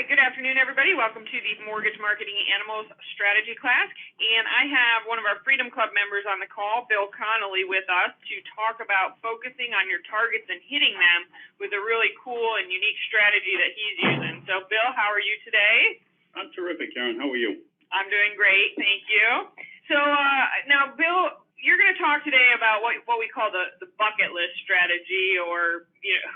right, good afternoon, everybody. Welcome to the Mortgage Marketing Animals Strategy class. And I have one of our Freedom Club members on the call, Bill Connolly, with us to talk about focusing on your targets and hitting them with a really cool and unique strategy that he's using. So, Bill, how are you today? I'm terrific, Karen. How are you? I'm doing great, thank you. So now, Bill, you're going to talk today about what we call the bucket list strategy, or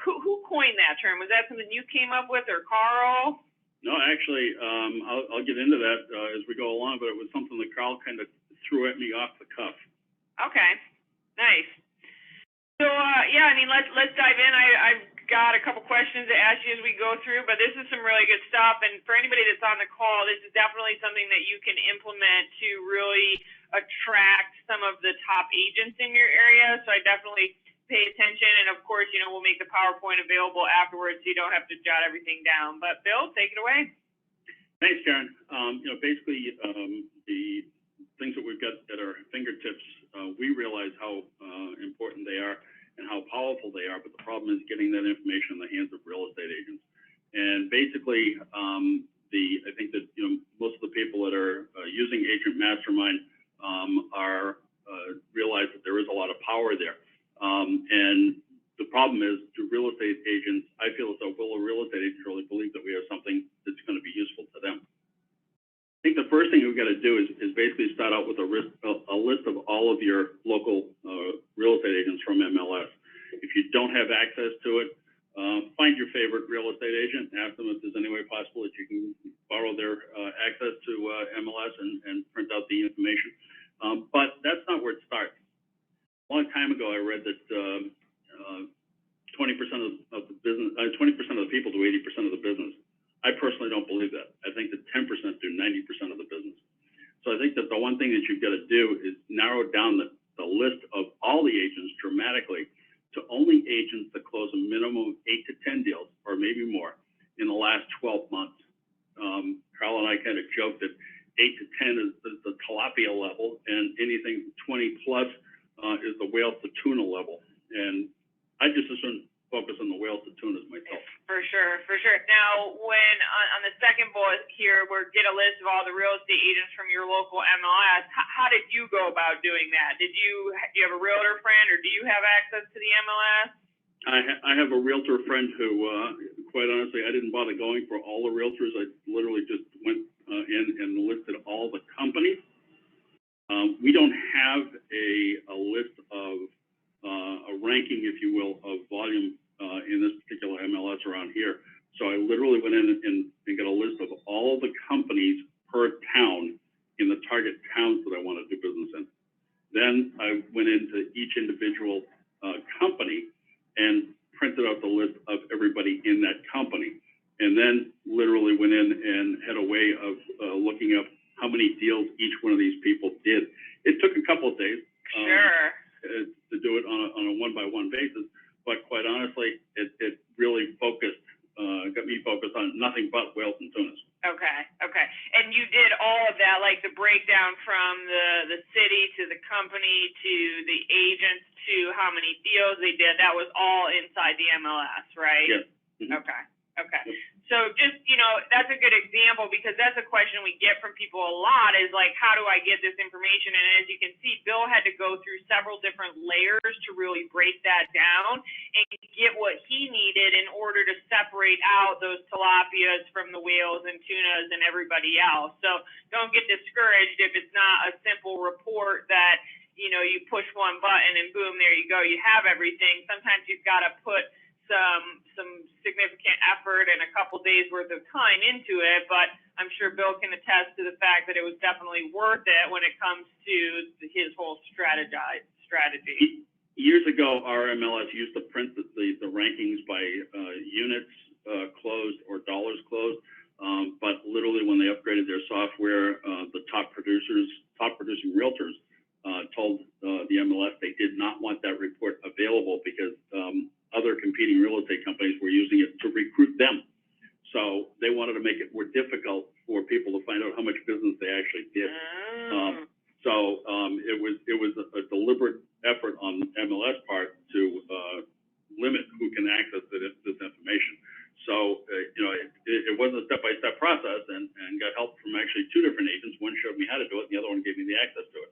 who coined that term? Was that something you came up with, or Carl? No, actually, I'll get into that as we go along, but it was something that Carl kind of threw at me off the cuff. Okay, nice. So yeah, I mean, let's dive in. I've got a couple questions to ask you as we go through, but this is some really good stuff. And for anybody that's on the call, this is definitely something that you can implement to really attract some of the top agents in your area. So I definitely pay attention. And of course, we'll make the PowerPoint available afterwards so you don't have to jot everything down. But Bill, take it away. Thanks, Karen. Basically, the things that we've got at our fingertips, we realize how important they are and how powerful they are, but the problem is getting that information in the hands of real estate agents. And basically, I think that most of the people that are using Agent Mastermind realize that there is a lot of power there. And the problem is, to real estate agents, I feel as though will a real estate agent really believe that we have something that's going to be useful to them? I think the first thing we've got to do is basically start out with a list of all of your local real estate agents from MLS. If you don't have access to it, find your favorite real estate agent, ask them if there's any way possible that you can borrow their access to MLS and print out the information. But that's not where it starts. A long time ago, I read that 20% of the business, 20% of the people do 80% of the business. I personally don't believe that. I think that 10% do 90% of the business. So I think that the one thing that you've got to do is narrow down the list of all the agents dramatically to only agents that close a minimum of 8 to 10 deals, or maybe more, in the last 12 months. Carl and I kind of joked that 8 to 10 is the tilapia level, and anything 20 plus is the whales to tuna level. And I just assume focus on the whales to tunas myself. For sure, for sure. Now, when on the second bullet here, we're get a list of all the real estate agents from your local MLS. How did you go about doing that? Do you have a realtor friend, or do you have access to the MLS? I have a realtor friend who, quite honestly, I didn't bother going for all the realtors. I literally just went in and listed all the companies. We don't have a list of a ranking, if you will, of volume in this particular MLS around here. So I literally went in and got a list of all the companies per town in the target towns that I want to do business in. Then I went into each individual company and printed out the list of everybody in that company. And then literally went in and had a way of looking up how many deals each one of these people did. It took a couple of days to do it on a one-by-one basis. But quite honestly, it really got me focused on nothing but whales and tunas. Okay. And you did all of that, like the breakdown from the city to the company to the agents to how many deals they did. That was all inside the MLS, right? Yes. Mm-hmm. Okay. So just, that's a good example, because that's a question we get from people a lot, is like, how do I get this information? And as you can see, Bill had to go through several different layers to really break that down and get what he needed in order to separate out those tilapias from the whales and tunas and everybody else. So don't get discouraged if it's not a simple report that, you push one button and boom, there you go, you have everything. Sometimes you've got to put some significant effort and a couple days worth of time into it, but I'm sure Bill can attest to the fact that it was definitely worth it when it comes to his whole strategy. Years ago, our MLS used to print the rankings by units closed or dollars closed, but literally when they upgraded their software, the top producing realtors told the MLS they did not want that report available because other competing real estate companies were using it to recruit them. So they wanted to make it more difficult for people to find out how much business they actually did. So it was a deliberate effort on MLS part to limit who can access this information. So it was a step-by-step process, and got help from actually two different agents. One showed me how to do it, and the other one gave me the access to it.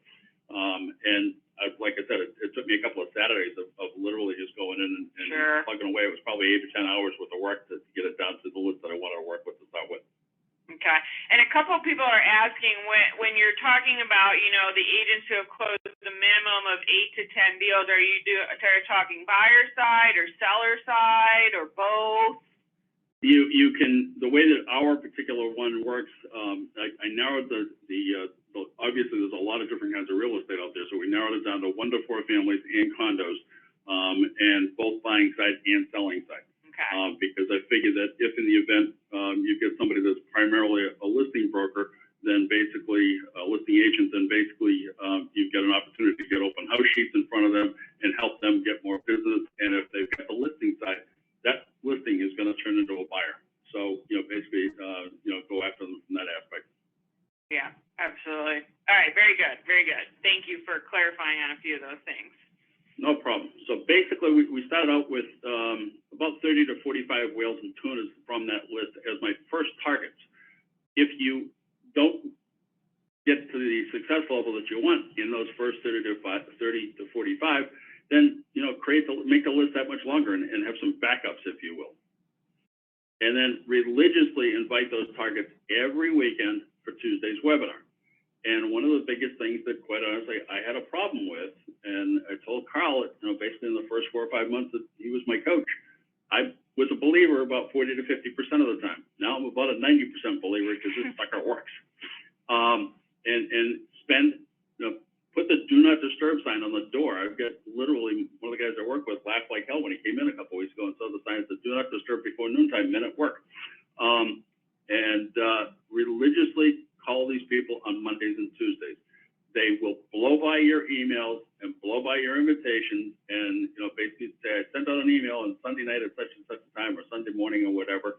And like I said, it took me a couple of Saturdays of literally just going in and Sure. plugging away. It was probably 8 or 10 hours worth of work to get it down to the list that I wanted to work with to start with. Okay. And a couple of people are asking when you're talking about, you know, the agents who have closed the minimum of 8 to 10 deals, are you talking buyer side or seller side or both? You can, the way that our particular one works, I narrowed the obviously there's a lot of different kinds of real estate out there, so we narrowed it down to 1 to 4 families and condos, and both buying side and selling side. Okay. Because I figure that if in the event you get somebody that's primarily a listing broker, then basically a listing agent, then basically you get an opportunity to get open house sheets in front of them and help them get more business. And if they've got the listing side, that listing is going to turn into a buyer. So, you know, basically, go after them from that aspect. Yeah, absolutely. All right, very good, very good. Thank you for clarifying on a few of those things. No problem. So basically, we started out with about 30 to 45 whales and tunas from that list as my first targets. If you don't get to the success level that you want in those first 30 to 45, then, you know, make the list that much longer and have some backups, if you will. And then religiously invite those targets every weekend for Tuesday's webinar. And one of the biggest things that, quite honestly, I had a problem with, and I told Carl, you know, basically in the first 4 or 5 months that he was my coach, I was a believer about 40 to 50% of the time. Now I'm about a 90% believer because this sucker works. And spend, you know, put the do not disturb sign on the door. I've got literally one of the guys I work with laughed like hell when he came in a couple weeks ago and saw the sign that said do not disturb before noontime, men at work. Religiously call these people on Mondays and Tuesdays. They will blow by your emails and blow by your invitations and, you know, basically say, I sent out an email on Sunday night at such and such a time or Sunday morning or whatever,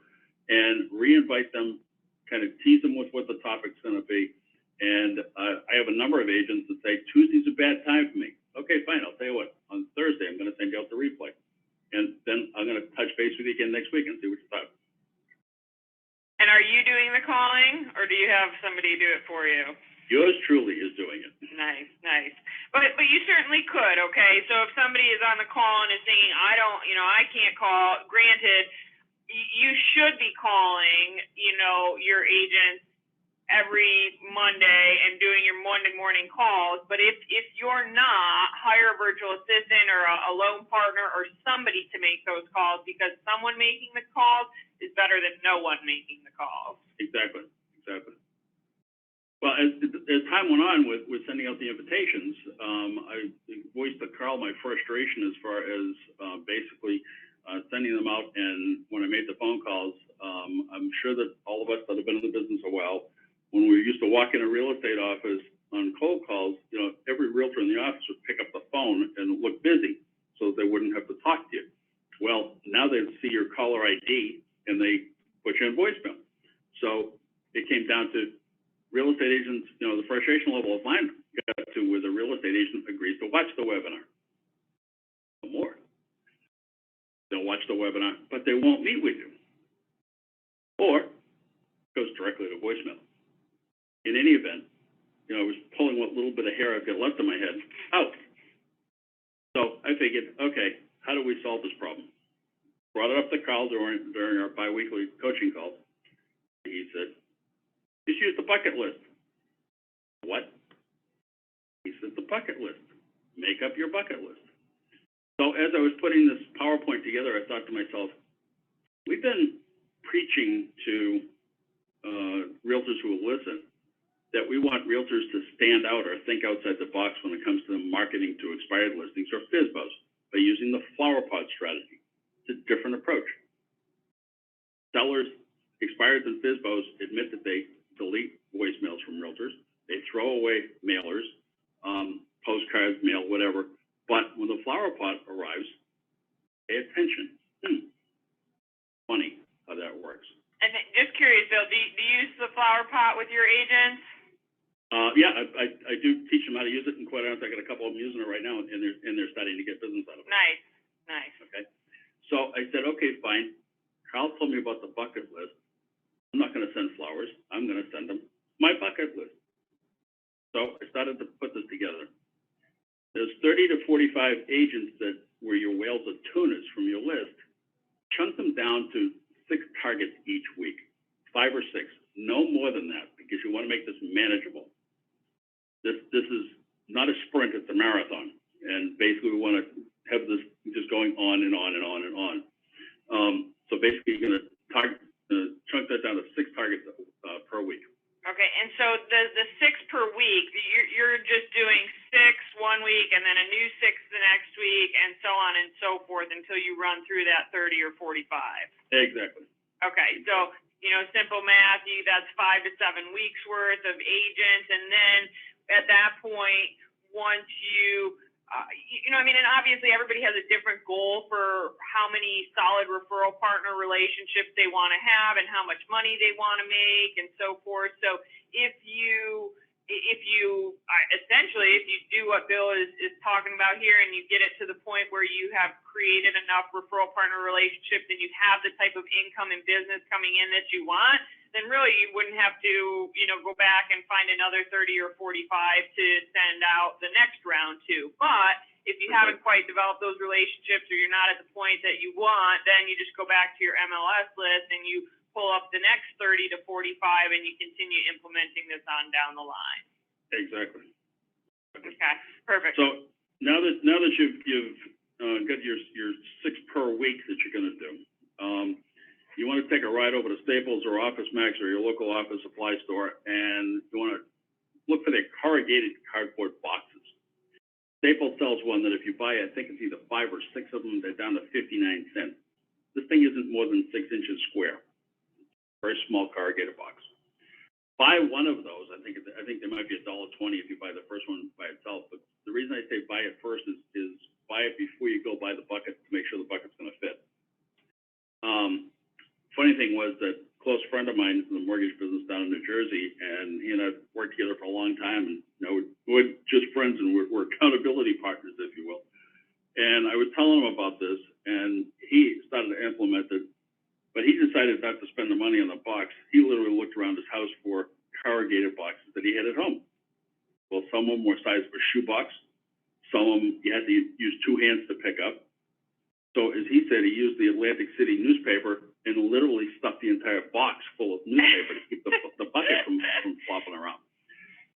and re-invite them, kind of tease them with what the topic's going to be. And I have a number of agents that say, Tuesday's a bad time for me. Okay, fine. I'll tell you what, on Thursday, I'm going to send you out the replay. And then I'm going to touch base with you again next week and see what you thought. And are you doing the calling, or do you have somebody do it for you? Yours truly is doing it. Nice, nice. But you certainly could, okay? So if somebody is on the call and is saying, I can't call, granted, you should be calling, you know, your agents every Monday and doing your Monday morning calls. But if you're not, hire a virtual assistant or a loan partner or somebody to make those calls, because someone making the calls is better than no one making the calls. Exactly. Well, as time went on with sending out the invitations, I voiced to Carl my frustration as far as basically sending them out. And when I made the phone calls, I'm sure that all of us that have been in the business a while, when we used to walk in a real estate office on cold calls, you know, every realtor in the office would pick up the phone and look busy so they wouldn't have to talk to you. Well, now they see your caller ID and they put you in voicemail. So it came down to real estate agents, you know, the frustration level of mine got to where the real estate agent agrees to watch the webinar. No more. They'll watch the webinar, but they won't meet with you. Or goes directly to voicemail. In any event, you know, I was pulling what little bit of hair I've got left in my head out. So I figured, okay, how do we solve this problem? Brought it up to Carl during our biweekly coaching calls. He said, just use the bucket list. What? He said, the bucket list. Make up your bucket list. So as I was putting this PowerPoint together, I thought to myself, we've been preaching to realtors who will listen that we want realtors to stand out or think outside the box when it comes to marketing to expired listings or FSBOs by using the flower pot strategy. It's a different approach. Sellers, expireds, and FSBOs admit that they delete voicemails from realtors. They throw away mailers, postcards, mail, whatever. But when the flower pot arrives, pay attention. Funny how that works. And just curious, Bill, do you use the flower pot with your agents? Yeah, I do teach them how to use it, and quite honestly, I got a couple of them using it right now, and they're starting to get business out of it. Nice. Okay. So I said, okay, fine. Carl told me about the bucket list. 45 agents that were your whales of tunas from your list, chunk them down to 6 targets each week, 5 or 6, no more than that, because you want to make this manageable. This is not a sprint, it's a marathon. And basically we want to have this just going on and on and on and on. So basically you're going to chunk that down to 6 targets per week. Okay, and so the 6 per week, you're just doing 6 one week and then a new 6 the next week and so on and so forth until you run through that 30 or 45. Exactly. Okay, so, you know, simple math, that's 5 to 7 weeks worth of agents, and then at that point, once you, I mean, and obviously everybody has a different goal for how many solid referral partner relationships they want to have and how much money they want to make and so forth. So if you essentially, if you do what Bill is talking about here and you get it to the point where you have created enough referral partner relationships and you have the type of income and business coming in that you want, then really you wouldn't have to, go back and find another 30 or 45 to send out the next round to. But if you haven't quite developed those relationships or you're not at the point that you want, then you just go back to your MLS list and you pull up the next 30 to 45 and you continue implementing this on down the line. Exactly. Okay, perfect. So now that you've got your 6 per week that you're going to do, you want to take a ride over to Staples or Office Max or your local office supply store, and you want to look for their corrugated cardboard boxes. Staples sells one that if you buy, I think it's either 5 or 6 of them, they're down to 59 cents. This thing isn't more than 6 inches square. Very small corrugated box. Buy one of those. I think there might be $1.20 if you buy the first one by itself. But the reason I say buy it first is buy it before you go buy the bucket to make sure the bucket's going to fit. Funny thing was that a close friend of mine is in the mortgage business down in New Jersey, and he and I worked together for a long time, and we're just friends, and we're accountability partners, if you will. And I was telling him about this, and he started to implement it, but he decided not to spend the money on the box. He literally looked around his house for corrugated boxes that he had at home. Well, some of them were size of a shoebox. Some of them you had to use 2 hands to pick up. So as he said, he used the Atlantic City newspaper and literally stuffed the entire box full of newspaper to keep the bucket from flopping around.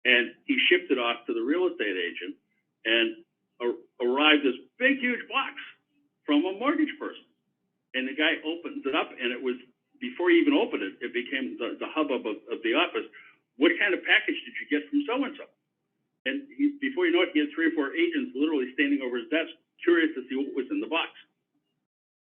And he shipped it off to the real estate agent, and arrived this big, huge box from a mortgage person. And the guy opens it up, and it was, before he even opened it, it became the hubbub of the office. What kind of package did you get from so-and-so? And before you know it, he had 3 or 4 agents literally standing over his desk, curious to see what was in the box.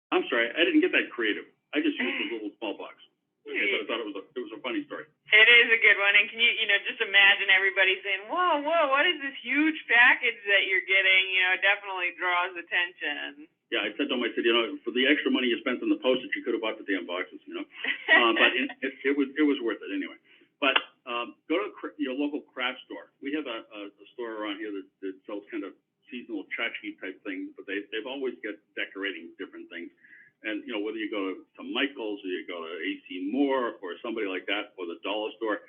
I'm sorry, I didn't get that creative. I just used a little small box. Okay, but I thought it was a funny story. It is a good one, and can you, just imagine everybody saying, whoa, what is this huge package that you're getting? It definitely draws attention. Yeah, I said to him, for the extra money you spent on the postage, you could have bought the damn boxes, But it was worth it anyway. But go to your local craft store. We have a store around here that sells kind of seasonal tchotchke type things, but they've always got decorating different things. And, whether you go to Michael's or you go to AC Moore or somebody like that, or the dollar store,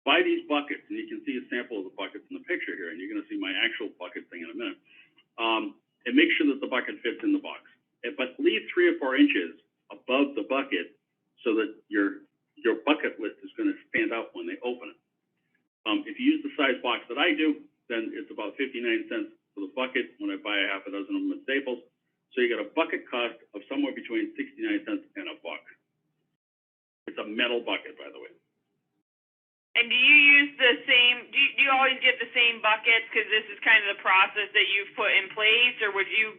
buy these buckets, and you can see a sample of the buckets in the picture here, and you're going to see my actual bucket thing in a minute. And make sure that the bucket fits in the box. But leave 3 or 4 inches above the bucket so that your bucket list is going to stand out when they open it. If you use the size box that I do, then it's about 59 cents for the bucket when I buy a half a dozen of them at Staples. So you got a bucket cost of somewhere between 69 cents and $1. It's a metal bucket, by the way. And do you use the same, do you always get the same buckets because this is kind of the process that you've put in place, or would you,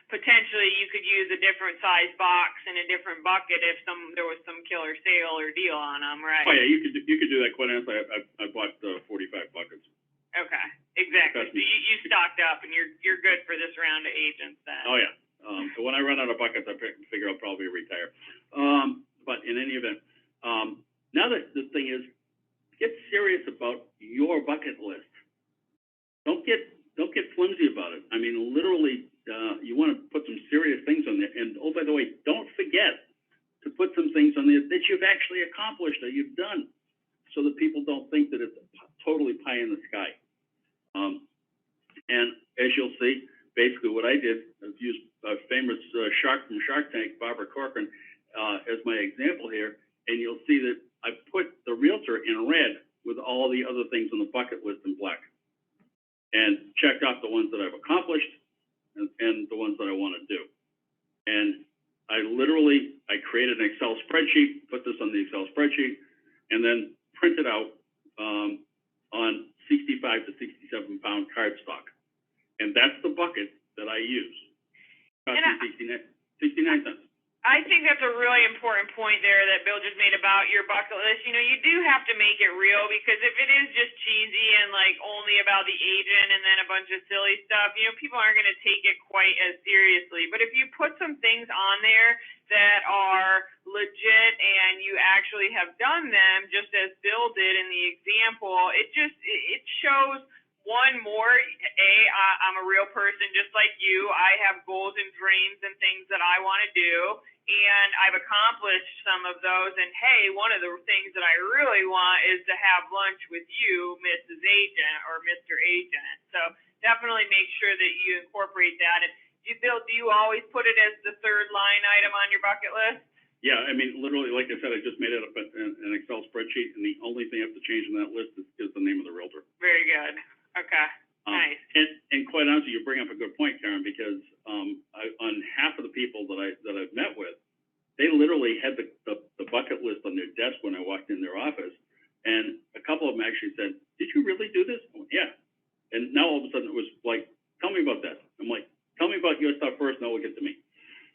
potentially you could use a different size box and a different bucket if there was some killer sale or deal on them, right? Oh yeah, you could do that. Quite honestly, I bought 45 buckets. Okay, exactly. So you stocked up, and you're good for this round of agents then. Oh yeah. So when I run out of buckets, I figure I'll probably retire. But in any event, now that the thing is, get serious about your bucket list. Don't get flimsy about it. I mean, literally, you want to put some serious things on there. And oh, by the way, don't forget to put some things on there that you've actually accomplished or you've done, so that people don't think that it's totally pie in the sky. And as you'll see, basically what I did is use a famous shark from Shark Tank, Barbara Corcoran, as my example here. And you'll see that I put the realtor in red with all the other things on the bucket list in black, and checked off the ones that I've accomplished and the ones that I want to do. And I created an Excel spreadsheet, put this on the Excel spreadsheet, and then printed out on 65 to 67 pound cardstock. And that's the bucket that I use. Cost me 69 cents. I think that's a really important point there that Bill just made about your bucket list. You know, you do have to make it real, because if it is just cheesy and like only about the agent and then a bunch of silly stuff, you know, people aren't going to take it quite as seriously. But if you put some things on there that are legit and you actually have done them, just as Bill did in the example, it shows one more, I'm a real person just like you. I have goals and dreams and things that I want to do, and I've accomplished some of those. And hey, one of the things that I really want is to have lunch with you, Mrs. Agent or Mr. Agent. So definitely make sure that you incorporate that. And Bill, do you always put it as the third line item on your bucket list? Yeah, I mean, literally, like I said, I just made it up in an Excel spreadsheet, and the only thing I have to change in that list is the name of the realtor. Very good. Okay. Nice. And quite honestly, you bring up a good point, Karen, because on half of the people that I've met with, they literally had the bucket list on their desk when I walked in their office, and a couple of them actually said, "Did you really do this?" I went, "Yeah." And now all of a sudden it was like, "Tell me about that." I'm like, "Tell me about your stuff first, and then we'll get to me."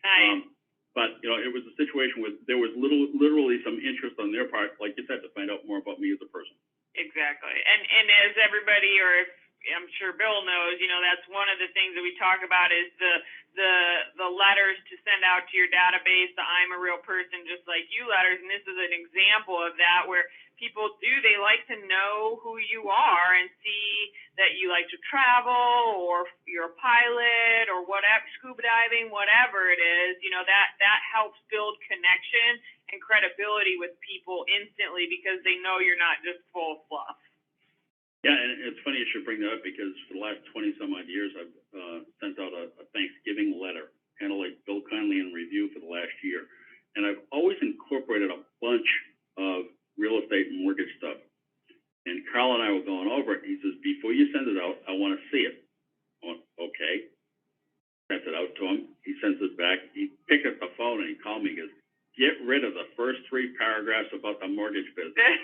Nice. But you know, it was a situation where there was literally some interest on their part, like you said, to find out more about me as a person. Exactly. And as everybody, or if, I'm sure Bill knows, you know, that's one of the things that we talk about is the letters to send out to your database, the I'm a real person just like you letters. And this is an example of that, where people they like to know who you are and see that you like to travel, or you're a pilot, or whatever, scuba diving, whatever it is. You know, that helps build connection and credibility with people instantly, because they know you're not just full of fluff. Yeah, and it's funny you should bring that up, because for the last 20 some odd years, I've sent out a Thanksgiving letter, kind of like Bill Connelly in review for the last year. And I've always incorporated a bunch of real estate and mortgage stuff. And Carl and I were going over it. He says, "Before you send it out, I want to see it." I went, "Okay." Sent it out to him. He sends it back. He picked up the phone and he called me. He goes, "Get rid of the first 3 paragraphs about the mortgage business."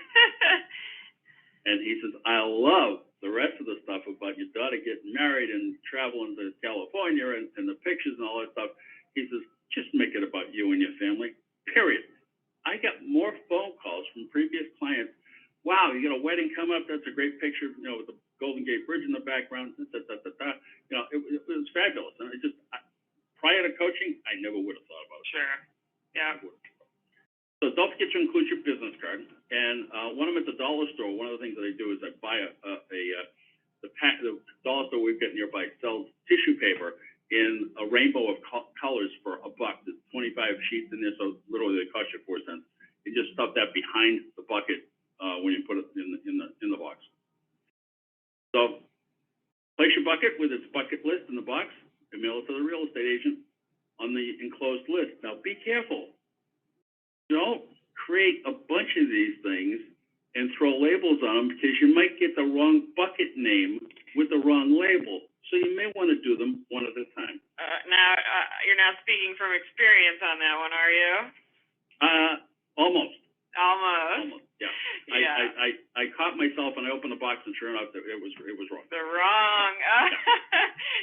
And he says, "I love the rest of the stuff about your daughter getting married and traveling to California and the pictures and all that stuff." He says, "Just make it about you and your family, period." I got more phone calls from previous clients. "Wow, you got a wedding coming up. That's a great picture, you know, with the Golden Gate Bridge in the background." You know, it was fabulous. And prior to coaching, I never would have thought about it. Sure. Yeah. So don't forget to include your business card. And when I'm at the dollar store, one of the things that I do is I buy the dollar store we've got nearby sells tissue paper in a rainbow of colors for $1. There's 25 sheets in there, so literally they cost you 4 cents. You just stuff that behind the bucket when you put it in the box. So place your bucket with its bucket list in the box and mail it to the real estate agent on the enclosed list. Now be careful. Don't create a bunch of these things and throw labels on them, because you might get the wrong bucket name with the wrong label. So you may want to do them one at a time. Now, you're not speaking from experience on that one, are you? Almost. Almost. Yeah. Yeah. I caught myself and I opened the box, and sure enough, it was wrong. The wrong.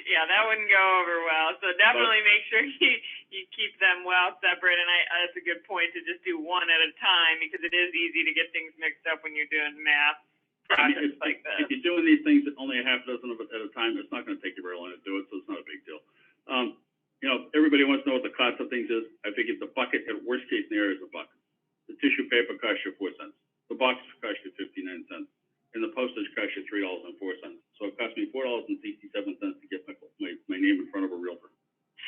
Yeah, that wouldn't go over well. So definitely make sure you keep them well separate. And that's a good point, to just do one at a time, because it is easy to get things mixed up when you're doing math process like this. If you're doing these things only a half dozen of it at a time, it's not going to take you very long to do it, so it's not a big deal. You know, everybody wants to know what the cost of things is. I figured the bucket, at worst case scenario, is $1. The tissue paper costs you 4 cents. The box costs you 59 cents. And the postage costs you $3.04. So it cost me $4.67 to get my name in front of a realtor.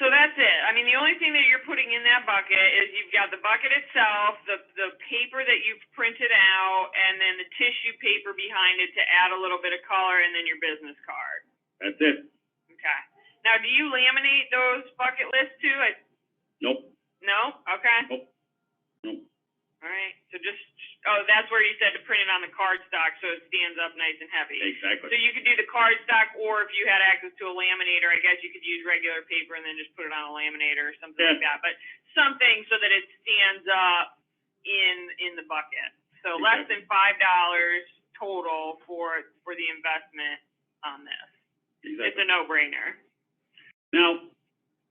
So that's it. I mean, the only thing that you're putting in that bucket is you've got the bucket itself, the paper that you've printed out, and then the tissue paper behind it to add a little bit of color, and then your business card. That's it. Okay. Now, do you laminate those bucket lists too? Nope. No? Okay. Nope. Nope. All right. So that's where you said to print it on the cardstock so it stands up nice and heavy. Exactly. So you could do the cardstock, or if you had access to a laminator, I guess you could use regular paper and then just put it on a laminator or something like that. But something so that it stands up in the bucket. So less than $5 total for the investment on this. Exactly. It's a no-brainer. Now,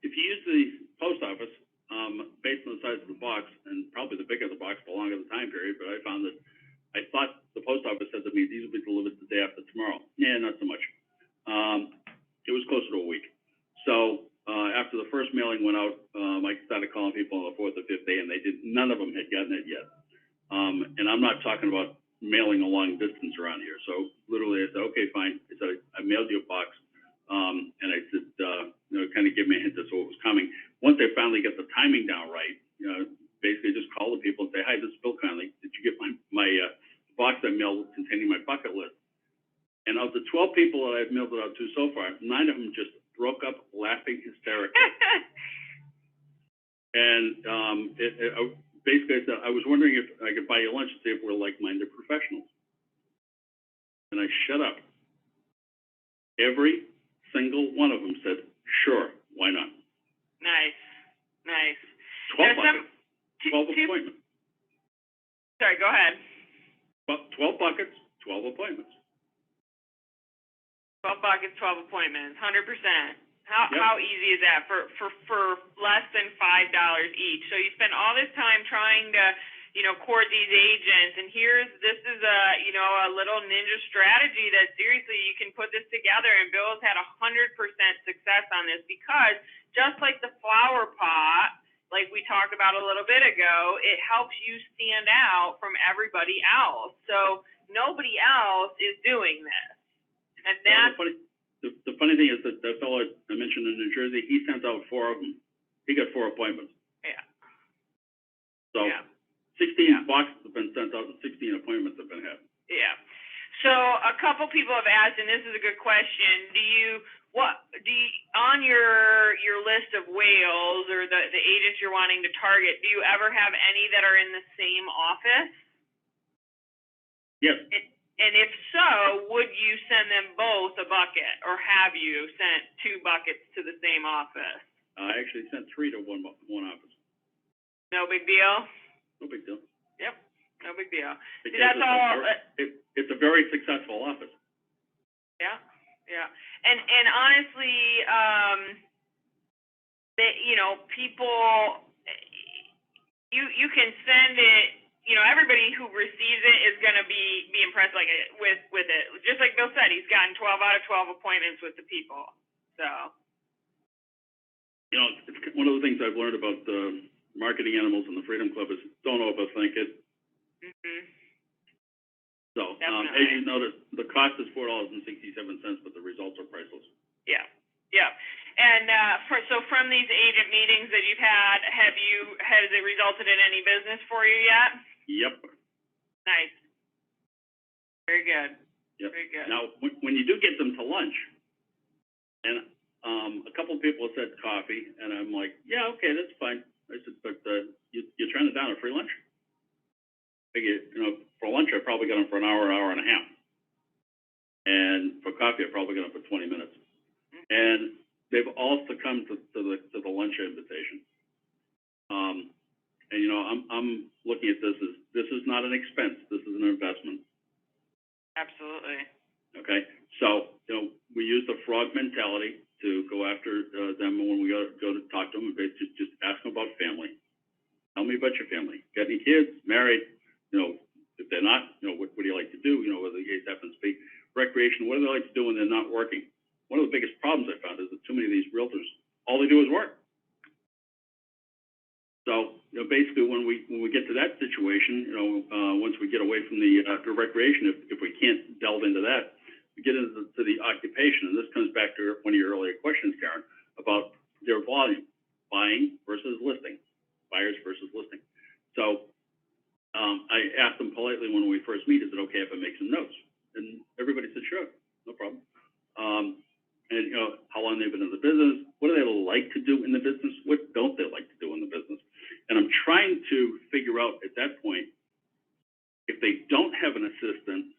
if you use the post office, based on the size of the box, and probably the bigger the box, the longer the time period, but I found that I thought the post office said to me, these will be delivered the day after tomorrow. Yeah, not so much. It was closer to a week. So after the first mailing went out, I started calling people on the fourth or fifth day, and none of them had gotten it yet. And I'm not talking about mailing a long distance around here. So literally I said, okay, fine. I said, I mailed you a box. And I said, kind of give me a hint as to what was coming. Once I finally got the timing down right, basically just call the people and say, hi, this is Bill Conley. Did you get my box I mailed containing my bucket list? And of the 12 people that I've mailed it out to so far, 9 of them just broke up laughing hysterically. And basically I said, I was wondering if I could buy you lunch and see if we're like-minded professionals. And I shut up. Every single one of them said, sure, why not? Nice. 12 buckets, 12 appointments. Sorry, go ahead. 12 buckets, 12 appointments. 12 buckets, 12 appointments, 100%. How easy is that for less than $5 each? So you spend all this time trying to, court these agents, and this is a little ninja strategy that seriously you can put this together. And Bill's had 100% success on this because just like the flower pot, like we talked about a little bit ago, it helps you stand out from everybody else. So nobody else is doing this, and that's. Well, the funny thing is that fellow I mentioned in New Jersey, he sent out 4 of them. He got 4 appointments. Yeah. So. Yeah. 16 boxes have been sent out and 16 appointments have been had. Yeah. So a couple people have asked, and this is a good question. On your list of whales or the agents you're wanting to target, do you ever have any that are in the same office? Yes. And if so, would you send them both a bucket, or have you sent 2 buckets to the same office? I actually sent 3 to one office. No big deal? No big deal. Yep, no big deal. See, that's all. It's a very successful office. Yeah. And honestly, people, you can send it. Everybody who receives it is going to be impressed with it. Just like Bill said, he's gotten 12 out of 12 appointments with the people. So. It's one of the things I've learned about marketing animals in the Freedom Club is don't overthink it. Mm-hmm. So, as you notice, the cost is $4.67, but the results are priceless. Yeah. And from these agent meetings that you've had, has it resulted in any business for you yet? Yep. Nice. Very good. Yep. Very good. Now, when you do get them to lunch, and a couple of people said coffee, and I'm like, yeah, okay, that's fine. I said, but you're trying to down a free lunch? For lunch, I probably got them for an hour and a half. And for coffee, I probably got them for 20 minutes. And they've all succumbed to the lunch invitation. I'm looking at this as this is not an expense. This is an investment. Absolutely. Okay. So, we use the frog mentality to go after them when we go to talk to them and basically just ask them about family. Tell me about your family. Got any kids? Married? If they're not, what do you like to do? Whether the case happens to be recreation, what do they like to do when they're not working? One of the biggest problems I found is that too many of these realtors, all they do is work. So, basically when we get to that situation, once we get away from the recreation, if we can't delve into that, we get into the occupation, and this comes back to one of your earlier questions, Karen, about their volume, buying versus listing, buyers versus listing. So I asked them politely when we first meet, is it okay if I make some notes? And everybody said, sure, no problem. and, you know, how long they've been in the business, what do they like to do in the business, what don't they like to do in the business. And I'm trying to figure out at that point, if they don't have an assistant,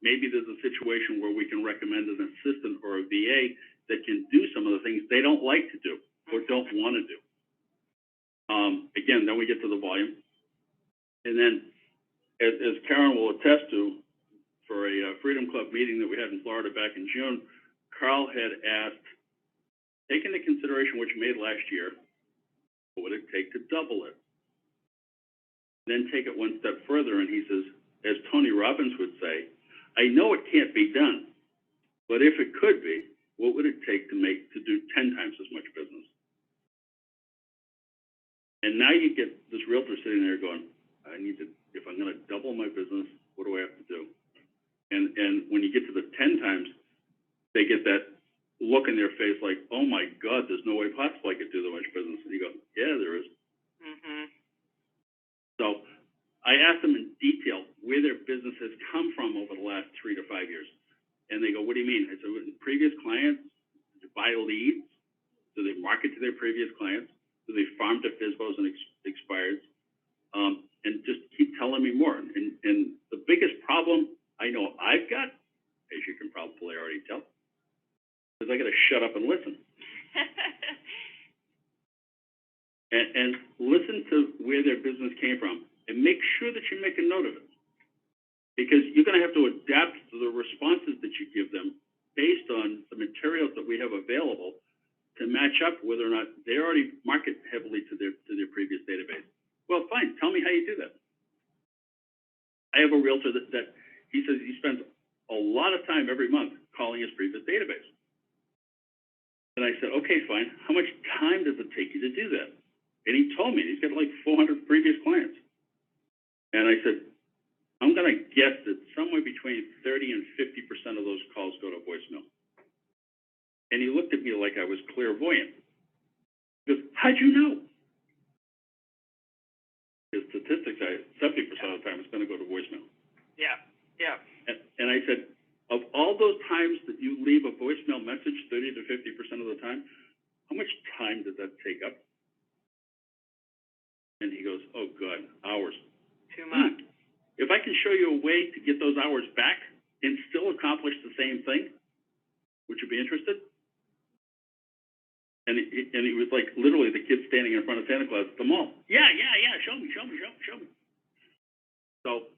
maybe there's a situation where we can recommend an assistant or a VA that can do some of the things they don't like to do or don't want to do. Again, then we get to the volume. And then, as Karen will attest to, for a Freedom Club meeting that we had in Florida back in June, Carl had asked, take into consideration what you made last year, what would it take to double it? Then take it one step further, and he says, as Tony Robbins would say, I know it can't be done, but if it could be, what would it take to do 10 times as much business? And now you get this realtor sitting there going, if I'm going to double my business, what do I have to do? And when you get to the 10 times, they get that look in their face like, oh my God, there's no way possible I could do that much business. And you go, yeah, there is. Mm-hmm. So I asked them in detail where their business has come from over the last 3 to 5 years. And they go, what do you mean? I said, previous clients, do they buy leads? Do they market to their previous clients? Do they farm to FSBOs and expireds? And just keep telling me more. And the biggest problem I know I've got, as you can probably already tell, is I got to shut up and listen. and listen to where their business came from, and make sure that you make a note of it. Because you're going to have to adapt to the responses that you give them based on the materials that we have available to match up whether or not they already market heavily to their previous database. Well, fine. Tell me how you do that. I have a realtor that he says he spends a lot of time every month calling his previous database. And I said, okay, fine. How much time does it take you to do that? And he told me he's got like 400 previous clients. And I said, I'm going to guess that somewhere between 30 and 50% of those calls go to voicemail. And he looked at me like I was clairvoyant. He goes, how'd you know? His statistics, 70% of the time it's going to go to voicemail. Yeah, yeah. And I said, of all those times that you leave a voicemail message, 30 to 50% of the time, how much time does that take up? And he goes, oh, God, hours. Too much. If I can show you a way to get those hours back and still accomplish the same thing, would you be interested? And he was like literally the kid standing in front of Santa Claus at the mall. Yeah, show me. So,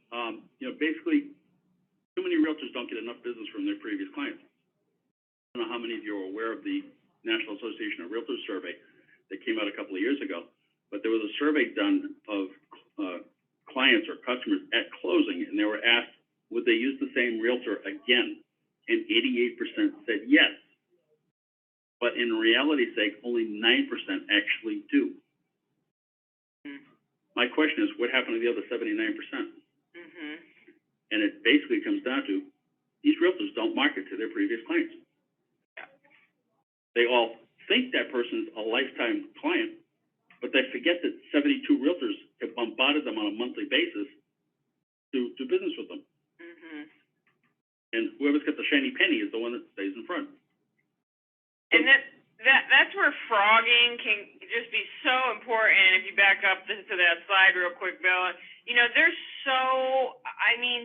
basically, too many realtors don't get enough business from their previous clients. I don't know how many of you are aware of the National Association of Realtors survey that came out a couple of years ago, but there was a survey done of clients or customers at closing, and they were asked, would they use the same realtor again? And 88% said yes. But in reality's sake, only 9% actually do. My question is, what happened to the other 79%? Mm-hmm. And it basically comes down to, these realtors don't market to their previous clients. Yeah. They all think that person's a lifetime client, but they forget that 72 realtors have bombarded them on a monthly basis to do business with them. Mm-hmm. And whoever's got the shiny penny is the one that stays in front. And that's where frogging can just be so important. If you back up to that slide real quick, Bill, there's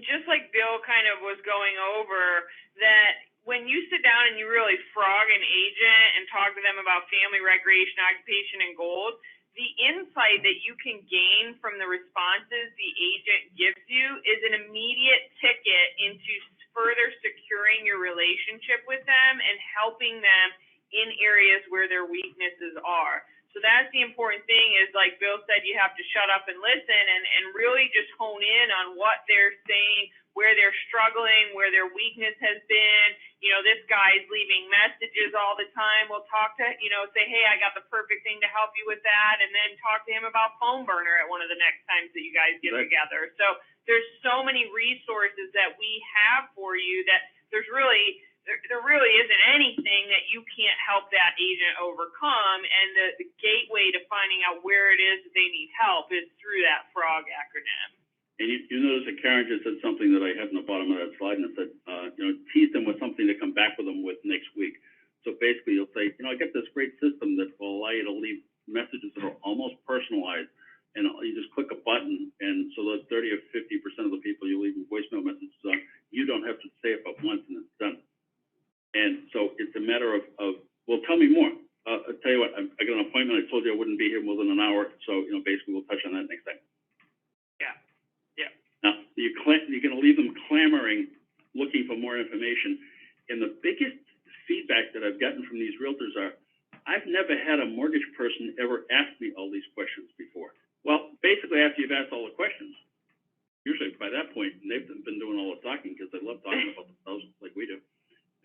just like Bill kind of was going over, that when you sit down and you really frog an agent and talk to them about family, recreation, occupation, and goals, the insight that you can gain from the responses the agent gives you is an immediate ticket into further securing your relationship with them and helping them in areas where their weaknesses are. So that's the important thing, is like Bill said, you have to shut up and listen and really just hone in on what they're saying, where they're struggling, where their weakness has been. This guy's leaving messages all the time. We'll talk to, say, hey, I got the perfect thing to help you with that, and then talk to him about phone burner at one of the next times that you guys get together. So there's so many resources that we have for you that there really isn't anything that you can't help that agent overcome, and the gateway to finding out where it is that they need help is through that FROG acronym. And you notice that Karen just said something that I have in the bottom of that slide, and it said, tease them with something to come back with them with next week. So basically, you'll say, I got this great system that will allow you to leave messages that are almost personalized, and you just click a button, and so that 30 or 50% of the people you leave voicemail messages on, you don't have to say it but once, and it's done. And so it's a matter of well, tell me more. I'll tell you what, I got an appointment. I told you I wouldn't be here more than an hour, so basically we'll touch on that next time. Yeah. Yeah. Now you're going to leave them clamoring, looking for more information, and the biggest feedback that I've gotten from these realtors are, I've never had a mortgage person ever ask me all these questions before. Well, basically, after you've asked all the questions, usually by that point, and they've been doing all the talking because they love talking about themselves like we do,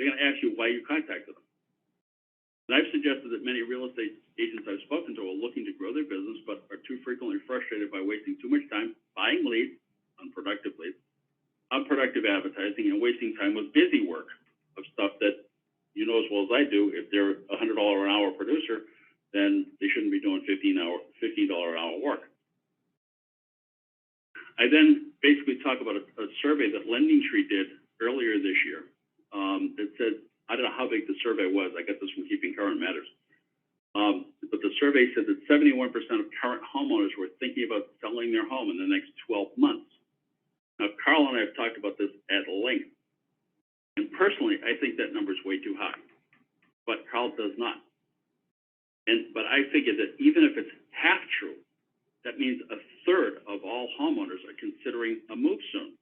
they're going to ask you why you contacted them. And I've suggested that many real estate agents I've spoken to are looking to grow their business, but are too frequently frustrated by wasting too much time buying leads, unproductive leads, unproductive advertising, and wasting time with busy work of stuff that you know as well as I do. If they're $100 an hour producer, then they shouldn't be doing $15 an hour work. I then basically talk about a survey that LendingTree did earlier this year. That said, I don't know how big the survey was. I got this from Keeping Current Matters. But the survey said that 71% of current homeowners were thinking about selling their home in the next 12 months. Now, Carl and I have talked about this at length. And personally, I think that number is way too high. But Carl does not. But I figure that even if it's half true, that means a third of all homeowners are considering a move soon.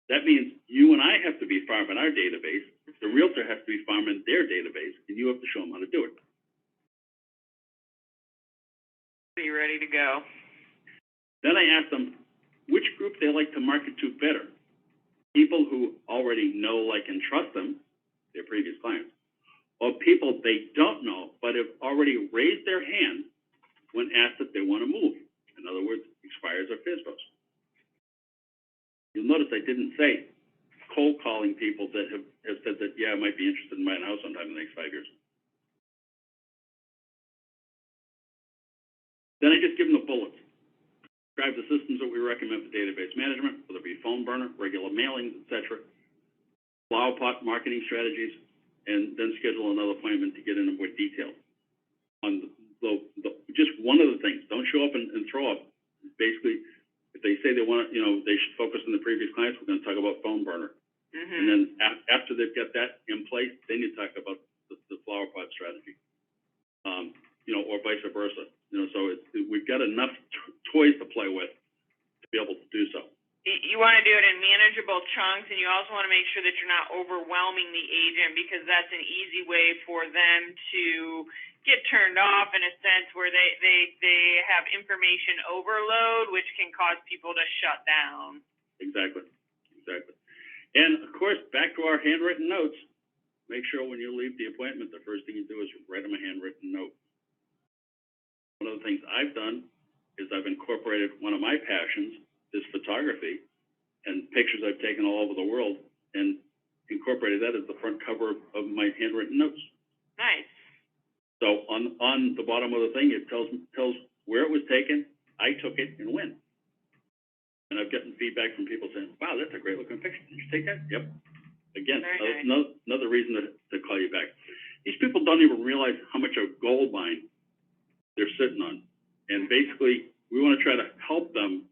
That means you and I have to be farming our database, the realtor has to be farming their database, and you have to show them how to do it. Be ready to go. Then I asked them which group they like to market to better. People who already know, like, and trust them, their previous clients, or people they don't know but have already raised their hand when asked if they want to move. In other words, expires or FSBOs. You'll notice I didn't say cold calling people that have said that, yeah, I might be interested in buying a house sometime in the next 5 years. Then I just give them the bullets. Describe the systems that we recommend for database management, whether it be phone burner, regular mailings, etc., flower pot marketing strategies, and then schedule another appointment to get into more detail on just one of the things. Don't show up and throw up. Basically, if they say they want to, they should focus on the previous clients, we're going to talk about phone burner. Mm-hmm. And then after they've got that in place, then you talk about the flower pot strategy, or vice versa. So we've got enough toys to play with to be able to do so. You want to do it in manageable chunks, and you also want to make sure that you're not overwhelming the agent, because that's an easy way for them to get turned off in a sense where they have information overload, which can cause people to shut down. Exactly. And of course, back to our handwritten notes. Make sure when you leave the appointment, the first thing you do is write them a handwritten note. One of the things I've done is I've incorporated one of my passions, is photography, and pictures I've taken all over the world, and incorporated that as the front cover of my handwritten notes. Nice. So on the bottom of the thing, it tells where it was taken, I took it, and when. And I've gotten feedback from people saying, wow, that's a great looking picture. Did you take that? Yep. Again, another reason to call you back. These people don't even realize how much of gold mine they're sitting on. And basically, we want to try to help them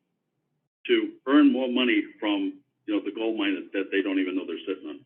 to earn more money from, the gold mine that they don't even know they're sitting on.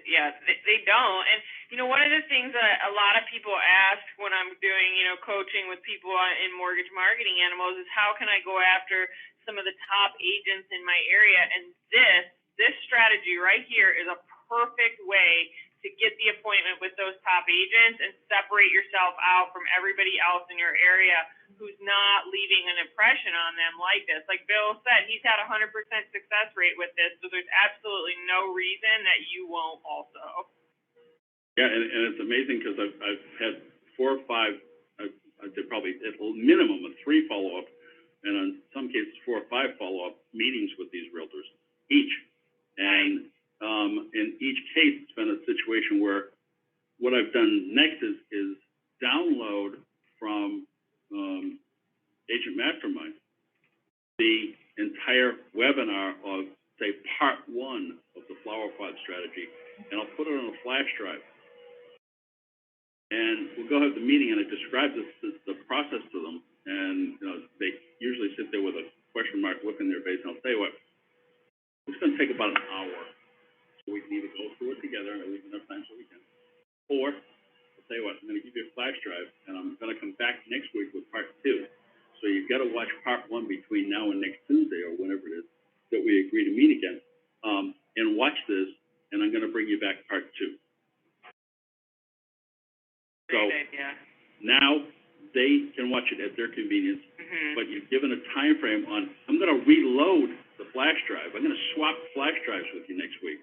Yeah, they don't. And, one of the things that a lot of people ask when I'm doing, coaching with people in mortgage marketing animals is, how can I go after some of the top agents in my area? And this strategy right here is a perfect way to get the appointment with those top agents and separate yourself out from everybody else in your area who's not leaving an impression on them like this. Like Bill said, he's had 100% success rate with this, so there's absolutely no reason that you won't also. Yeah, and it's amazing because I've had 4 or 5, I did probably at a minimum of 3 follow-up, and in some cases 4 or 5 follow-up meetings with these realtors each. And in each case, it's been a situation where what I've done next is download from Agent Mastermind the entire webinar of, say, part 1 of the flower pot strategy, and I'll put it on a flash drive. describe the process to them, and, you know, they usually sit there with a question mark look in their face, and I'll tell you what, it's gonna take about an hour. So we can either go through it together and leave enough time so we can, or, I'll tell you what, I'm gonna give you a flash drive, and I'm gonna come back next week with part 2. So you've gotta watch part 1 between now and next Tuesday, or whenever it is, that we agree to meet again. And watch this, and I'm gonna bring you back part 2. So, Great idea. now, they can watch it at their convenience, Mhm. but you've given a time frame on, I'm gonna reload the flash drive, I'm gonna swap flash drives with you next week,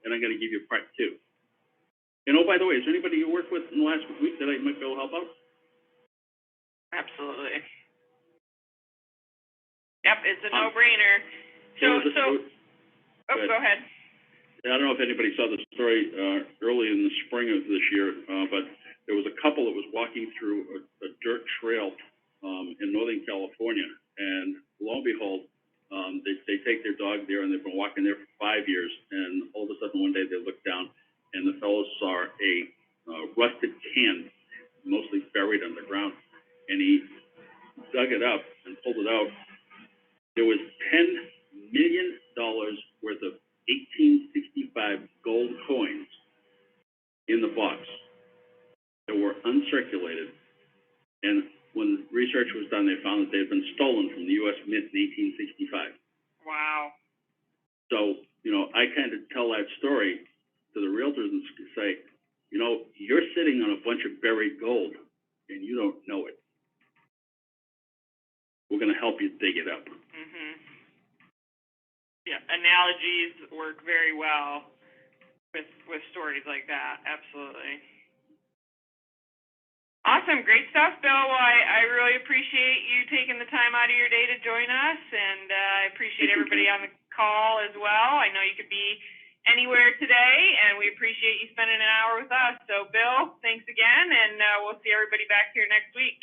and I'm gonna give you part 2. And oh, by the way, is there anybody you worked with in the last week that I might be able to help out? Absolutely. Yep, it's a Um, no-brainer. So, Good. go ahead. I don't know if anybody saw the story, early in the spring of this year, but there was a couple that was walking through a dirt trail, in Northern California, and lo and behold, they take their dog there, and they've been walking there for 5 years, and all of a sudden, one day, they look down, and the fellows saw a, rusted can, mostly buried underground, and he dug it up and pulled it out. There was $10 million worth of 1865 gold coins in the box that were uncirculated. And when research was done, they found that they had been stolen from the U.S. Mint in 1865. Wow. So, you know, I kind of tell that story to the realtors and say, you know, you're sitting on a bunch of buried gold and you don't know it. We're going to help you dig it up. Mhm. Yeah, analogies work very well with stories like that. Absolutely. Awesome, great stuff, Bill. Well, I really appreciate you taking the time out of your day to join us, and I appreciate everybody on the call as well. I know you could be anywhere today, and we appreciate you spending an hour with us. So, Bill, thanks again, and we'll see everybody back here next week.